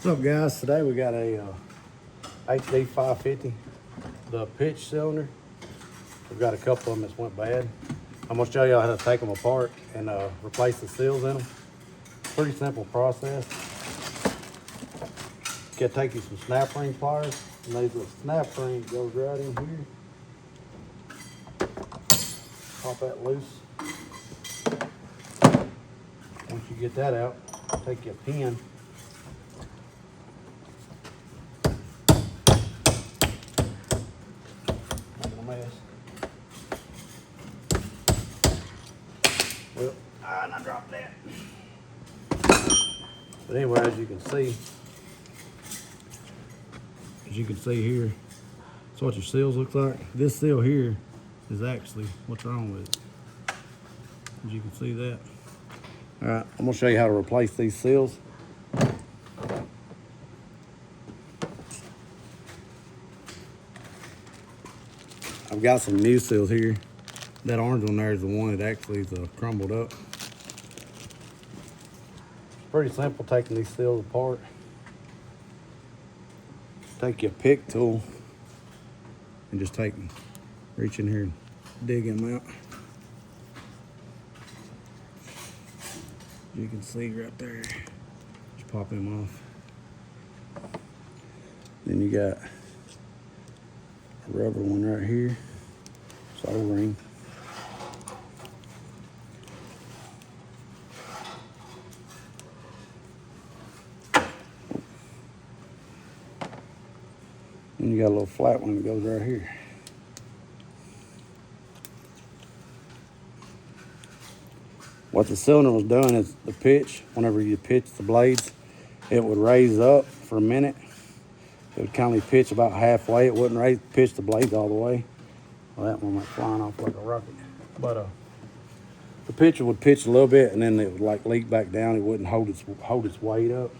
What's up, guys? Today we got a HD 550, the pitch cylinder. We've got a couple of them that went bad. I'm gonna show y'all how to take them apart and replace the seals in them. Pretty simple process. You gotta take you some snap ring pliers, and these little snap ring goes right in here. Pop that loose. Once you get that out, take your pin. Well, and I dropped that. But anyway, as you can see here, that's what your seals look like. This seal here is actually what's wrong with it. As you can see that. All right, I'm gonna show you how to replace these seals. I've got some new seals here. That orange one there is the one that actually is crumbled up. It's pretty simple taking these seals apart. Take your pick tool and just reach in here and dig them out. You can see right there, just pop them off. Then you got a rubber one right here, it's O-ring. And you got a little flat one that goes right here. What the cylinder was doing is the pitch, whenever you pitch the blades, it would raise up for a minute. It would kind of pitch about halfway. It wouldn't pitch the blades all the way. Well, that one went flying off like a rocket. But the pitcher would pitch a little bit and then it would like leak back down. It wouldn't hold its weight up.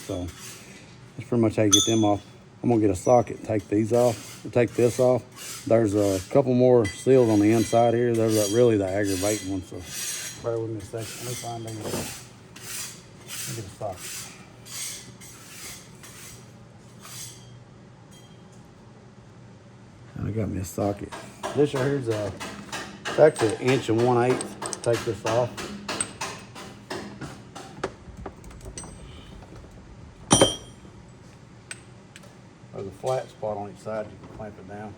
So that's pretty much how you get them off. I'm gonna get a socket and take these off, take this off. There's a couple more seals on the inside here. Those are really the aggravating ones, so bear with me a second. Let me find them. Let me get a socket. And I got me a socket. This right here is it's actually 1 1/8. Take this off. There's a flat spot on each side, you can clamp it down.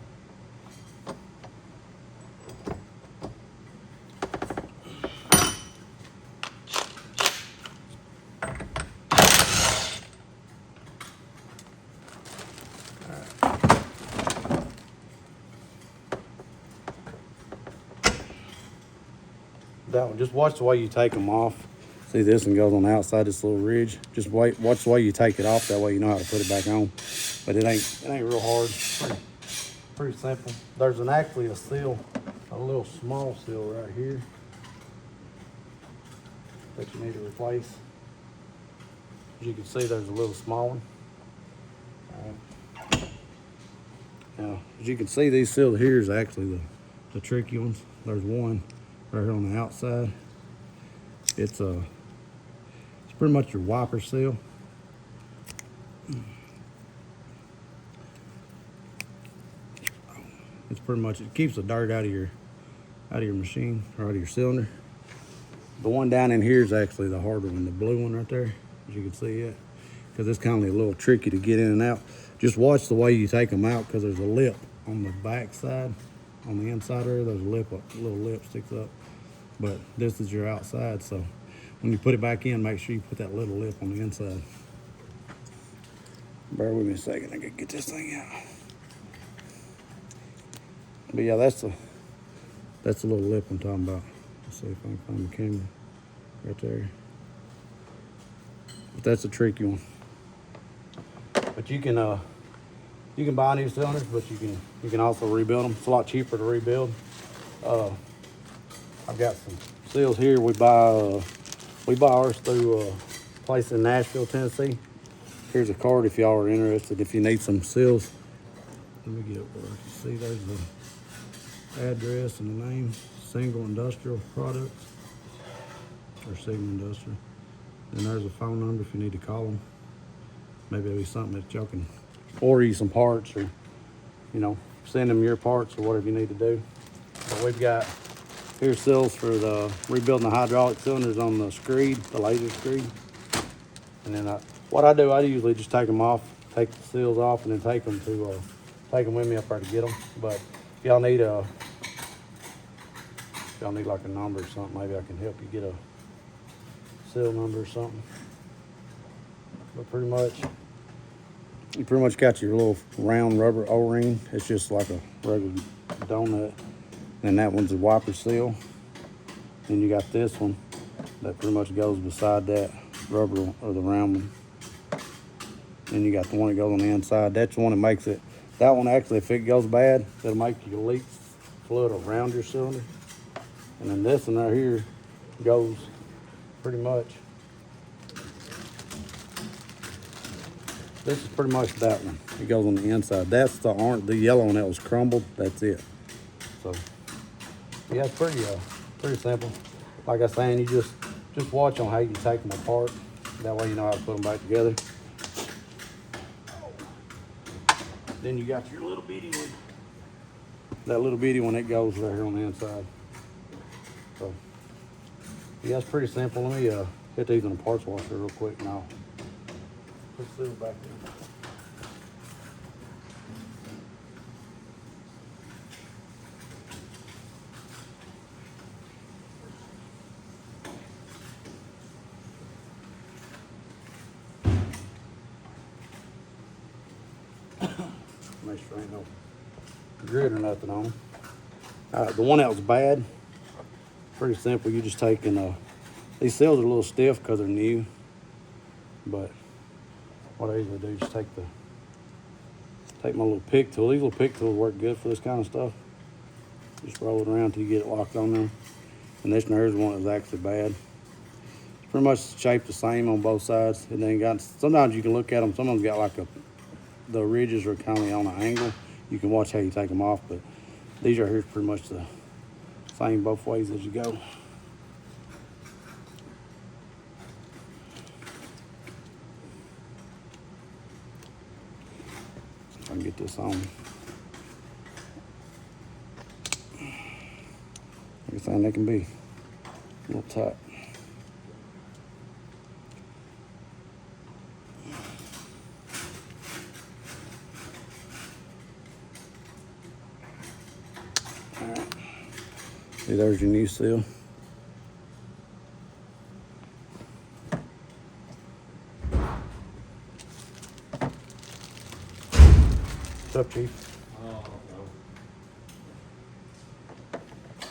That one, just watch the way you take them off. See, this one goes on the outside, this little ridge. Just watch the way you take it off, that way you know how to put it back on. But it ain't real hard. Pretty simple. There's actually a seal, a little small seal right here that you need to replace. As you can see, there's a little small one. Now, as you can see, these seals here is actually the tricky ones. There's one right here on the outside. It's pretty much your wiper seal. It's pretty much, it keeps the dirt out of your machine or out of your cylinder. The one down in here is actually the harder one, the blue one right there, as you can see it, because it's kind of a little tricky to get in and out. Just watch the way you take them out, because there's a lip on the back side, on the inside there. There's a little lip sticks up, but this is your outside. So when you put it back in, make sure you put that little lip on the inside. Bear with me a second, I gotta get this thing out. But yeah, that's the little lip I'm talking about. Let's see if I can find the camera right there. But that's a tricky one. But you can buy new cylinders, but you can also rebuild them. It's a lot cheaper to rebuild. I've got some seals here. We buy ours through a place in Nashville, Tennessee. Here's a card if y'all are interested. If you need some seals, let me get it where I can see. There's the address and the name. Single Industrial Products, or Sigma Industrial. And there's a phone number if you need to call them. maybe it'll be something that y'all can order you some parts, or, you know, send them your parts or whatever you need to do. But we've got here's seals for the rebuilding the hydraulic cylinders on the screed, the laser screed. And then what I do, I usually just take them off, take the seals off, and then take them with me up there to get them. But if y'all need like a number or something, maybe I can help you get a seal number or something. But pretty much, you pretty much got your little round rubber O-ring. It's just like a regular donut. And that one's a wiper seal. Then you got this one that pretty much goes beside that rubber or the round one. Then you got the one that goes on the inside. That's the one that makes it. That one actually, if it goes bad, it'll make you leak fluid around your cylinder. And then this one right here goes pretty much. This is pretty much that one. It goes on the inside. That's the orange, the yellow one that was crumbled. That's it. So yeah, it's pretty simple. Like I was saying, you just watch on how you take them apart. That way you know how to put them back together. Then you got your little bitty one. That little bitty one, it goes right here on the inside. So yeah, it's pretty simple. Let me hit these in a parts washer real quick and I'll put the seal back in. Make sure ain't no grit or nothing on them. The one that was bad, pretty simple. You just take and these seals are a little stiff because they're new. But what I usually do is just take my little pick tool. These little pick tools work good for this kind of stuff. Just roll it around till you get it locked on there. And this one here's the one that was actually bad. It's pretty much shaped the same on both sides. It ain't got. Sometimes you can look at them. Some of them got like the ridges are kind of on an angle. You can watch how you take them off, but these are here pretty much the same both ways as you go. If I can get this on. Like I said, they can be a little tight. See, there's your new seal. What's up, Chief? Oh, no.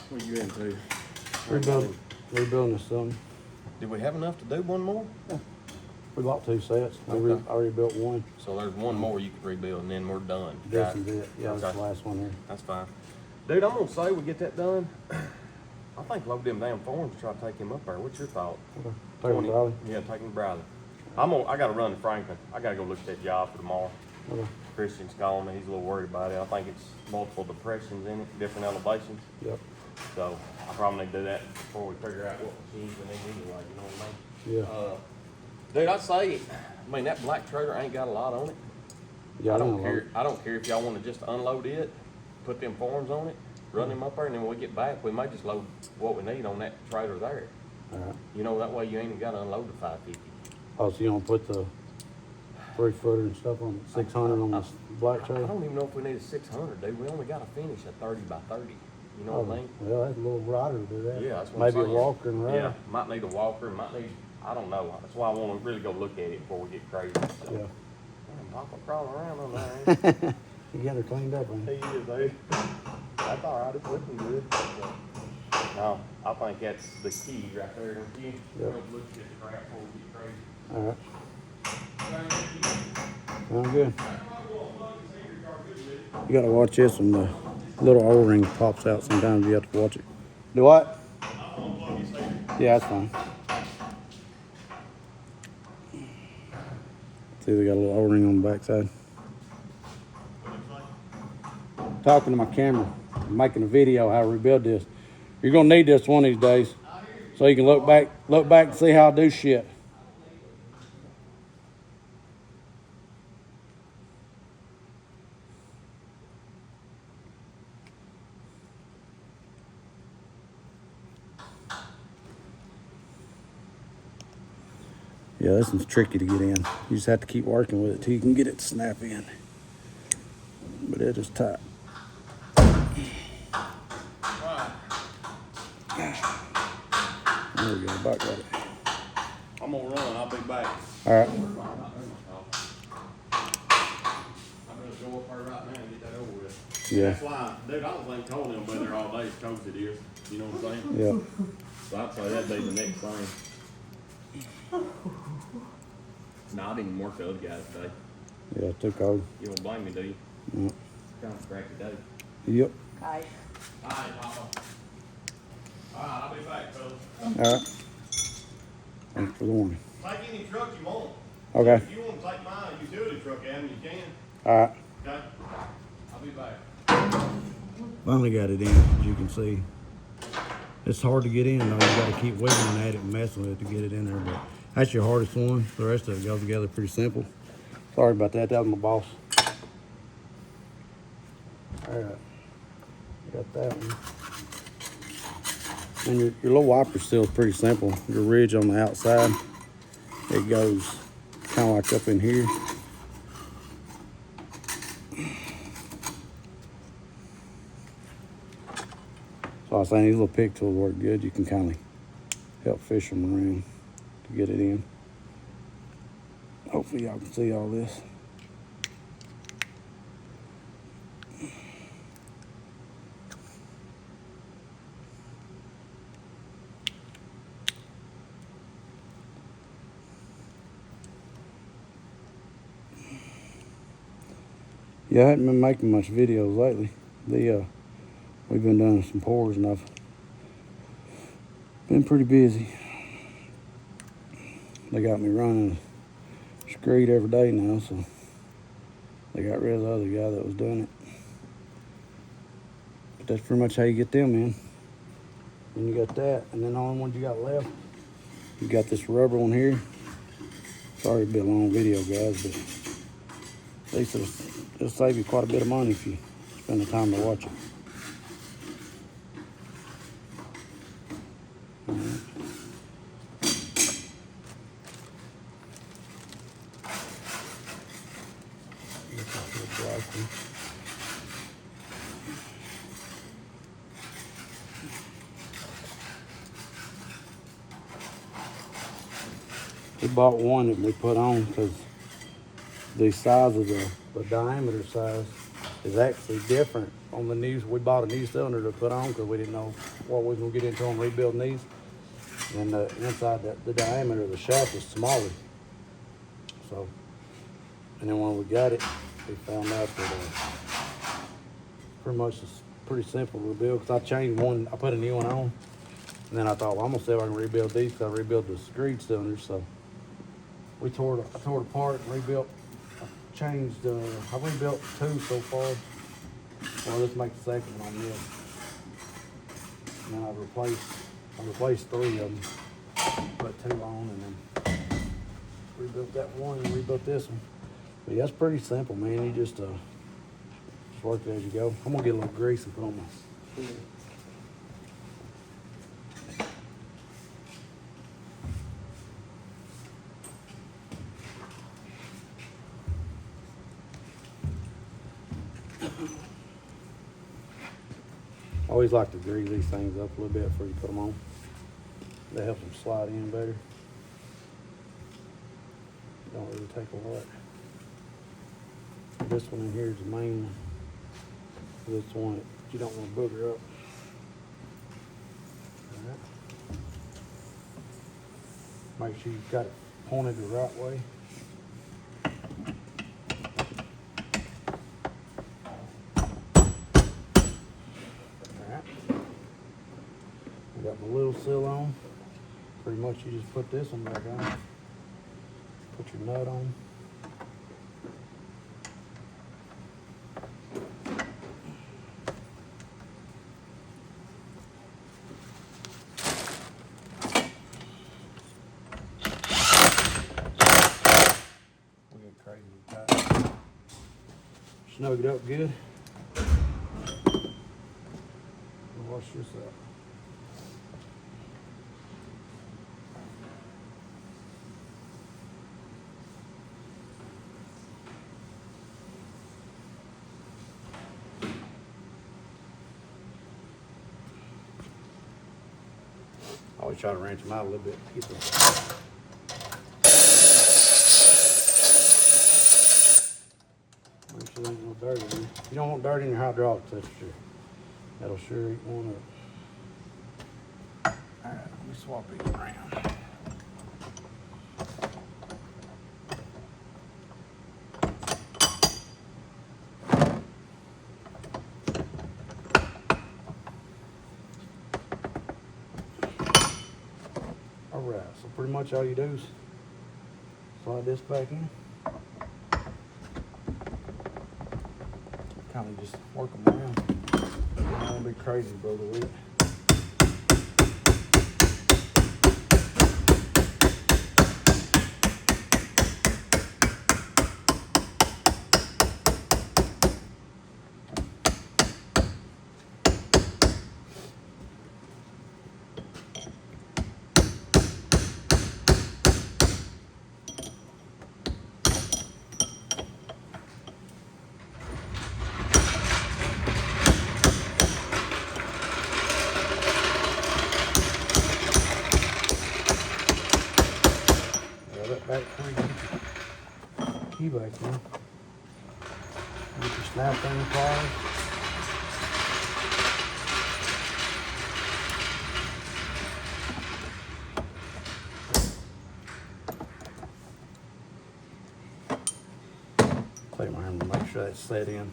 What are you into? Rebuilding this cylinder. Did we have enough to do one more? Yeah. We bought 2 sets. I Okay. already built one. So there's one more you could rebuild and then we're done. This Right? is it. Yeah, Okay. that's the last one here. That's fine. Dude, I'm gonna say we get that done. I think load them damn forms to try to take him up there. What's your thought? Okay. Take them to Raleigh. Yeah, take him to Bradley. I gotta run to Franklin. I gotta go look at that job for tomorrow. Okay. Christian's calling me. He's a little worried about it. I think it's multiple depressions in it, different elevations. Yep. So I probably need to do that before we figure out what machines we need anyway, you know what I mean? Yeah. Dude, I'd say, that black trailer ain't got a lot on it. Yeah, I don't care. I don't care if y'all want to just unload it, put them forms on it, run them up there, and then when we get back, we might just load what we need on that trailer there. All right. You know, that way you ain't even got to unload the 550. Oh, so you don't put the 3-footer and stuff on 600 on this black I trailer? don't even know if we need a 600, dude. We only got to finish a 30 by 30. You know what I mean? Well, that's a little rider to do that. Yeah, that's what Maybe I'm a saying. walker and rider. Yeah, might need a walker, might need, I don't know. That's why I want to really go look at it before we get crazy. So. Yeah. Man, Papa crawling around on there. You got her cleaned up, man. He is, dude. That's all right. It's looking good. No, I think that's the key right there. Don't you? Yep. Look at the crap before we get crazy. All right. Sound good. You gotta watch this when the little O-ring pops out. Sometimes you have to watch it. Do what? Yeah, that's fine. See, they got a little O-ring on the backside. Talking to my camera, I'm making a video how to rebuild this. You're gonna need this one of these days, so you can look back and see how I do shit. Yeah, this one's tricky to get in. You just have to keep working with it till you can get it to snap in. But it is tight. There we go, back got it. I'm gonna run, I'll be back. All right. I'm gonna go up there right now and get that over with. Yeah. That's why, dude, I don't think cold them been there all day as cold as it is. You know what I'm saying? Yeah. So I'd say that'd be the next thing. No, I didn't even work the other guys today. Yeah, it took over. You don't blame me, do you? Yeah. Kind of cracky day. Yep. Hi. Alright, Papa. Alright, I'll be back, fellas. All right. Thanks for the warning. Take any truck you want. Okay. If you want to take my utility truck, Adam, you can. All right. Okay? I'll be back. Finally got it in, as you can see. It's hard to get in, though. You got to keep wiggling at it and messing with it to get it in there. But that's your hardest one. The rest of it goes together pretty simple. Sorry about that. That was my boss. All right. Got that one. And your little wiper seal is pretty simple. Your ridge on the outside, it goes kind of like up in here. So I was saying these little pick tools work good. You can kind of help fish them around to get it in. Hopefully y'all can see all this. Yeah, I haven't been making much videos lately. We've been doing some pours and I've been pretty busy. They got me running screed every day now, so they got rid of the other guy that was doing it. But that's pretty much how you get them in. Then you got that, and then the only ones you got left, you got this rubber one here. Sorry to be a long video, guys, but it'll save you quite a bit of money if you spend the time to watch it. We bought one that we put on because the size of the diameter size is actually different on the new. We bought a new cylinder to put on because we didn't know what we was gonna get into on rebuilding these. And the inside, the diameter of the shaft is smaller. So, and then when we got it, we found out that pretty much it's pretty simple to rebuild. Because I changed one, I put a new one on, and then I thought, well, I'm gonna see if I can rebuild these. Because I rebuilt the screed cylinders, so I tore it apart and rebuilt. I rebuilt two so far. Well, let's make the second one on this. And then I replaced three of them. Put two on and then rebuilt that one and rebuilt this one. But yeah, it's pretty simple, man. You just work it as you go. I'm gonna get a little grease and put on my spoon. I always like to grease these things up a little bit before you put them on. That helps them slide in better. Don't really take a lot. This one in here is the main one. This one that you don't want to booger up. All right. Make sure you've got it pointed the right way. Got my little seal on. Pretty much you just put this one back on. Put your nut on. We'll get crazy with that. Snug it up good. Wash this up. Always try to wrench them out a little bit. Get the... Make sure there ain't no dirt in there. You don't want dirt in your hydraulics, that's for sure. That'll sure eat one up. Alright, let me swap these around. Alright, so pretty much all you do is slide this back in. Kind of just work them around. Don't be crazy, brother, with it. Back key back in. Get your snap thing pliers. Take my hand to make sure that's set in.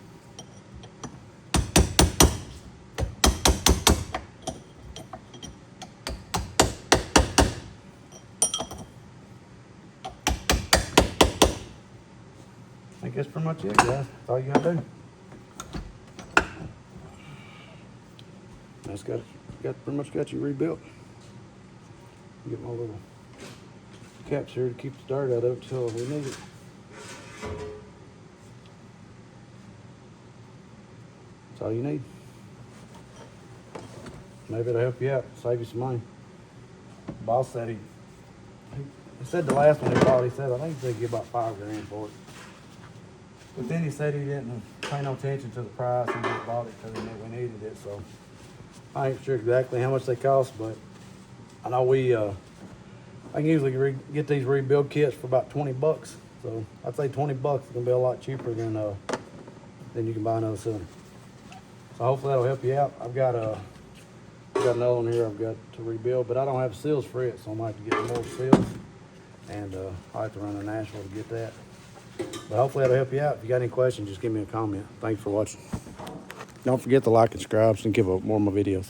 I think that's pretty much it, guys. That's all you gotta do. That's got pretty much got you rebuilt. Get my little caps here to keep the dirt out of it till we need it. That's all you need. Maybe it'll help you out, save you some money. Boss said he said the last one he bought, he said I think he said get about $5 grand for it. But then he said he didn't pay no attention to the price and just bought it because he knew we needed it. So I ain't sure exactly how much they cost, but I know I can usually get these rebuild kits for about 20 bucks. So I'd say 20 bucks is gonna be a lot cheaper than you can buy another cylinder. So hopefully that'll help you out. I've got another one here I've got to rebuild, but I don't have seals for it, so I might have to get more seals, and I'll have to run to Nashville to get that. But hopefully that'll help you out. If you got any questions, just give me a comment. Thanks for watching. Don't forget to like and subscribe so you can keep up more of my videos.